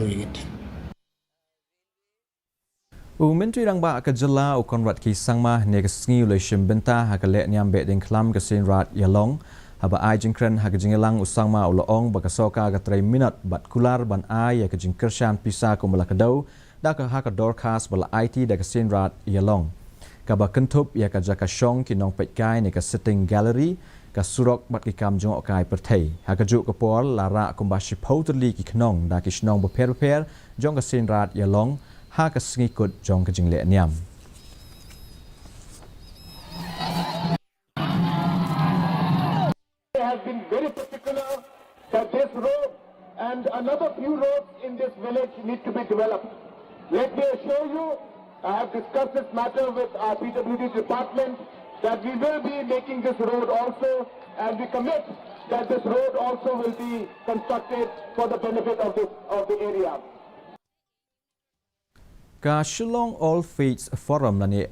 doing it. Myntri Rangbah ke jela konrat ki sangma negasngi Ïashim Bynta ha ke Lehniam Behdeinkhlam ke Seiñraij Ïalong haba ai jingkren ha ke jingelang usangma ulaong bakasoka ke 3 minit bat kular ban ai ya ke jingkershan pisa ko melakadau da ke ha ke dorkas bala IT da ke Seiñraij Ïalong ka ba kentup ya ke jaka shong ki nong petkai ne ke sitting gallery ka surok bat ki kam jong okai perthei ha ke juk ke pol lara kumbashi powterli ki knong da ki snong beper jong ke Seiñraij Ïalong ha ke ngikut jong ke jing Lehniam. They have been very particular that this road and another few roads in this village need to be developed. Let me assure you, I have discussed this matter with our PWD department that we will be making this road also, and we commit that this road also will be constructed for the benefit of the area. Ka Shillong All Faiths Forum na ni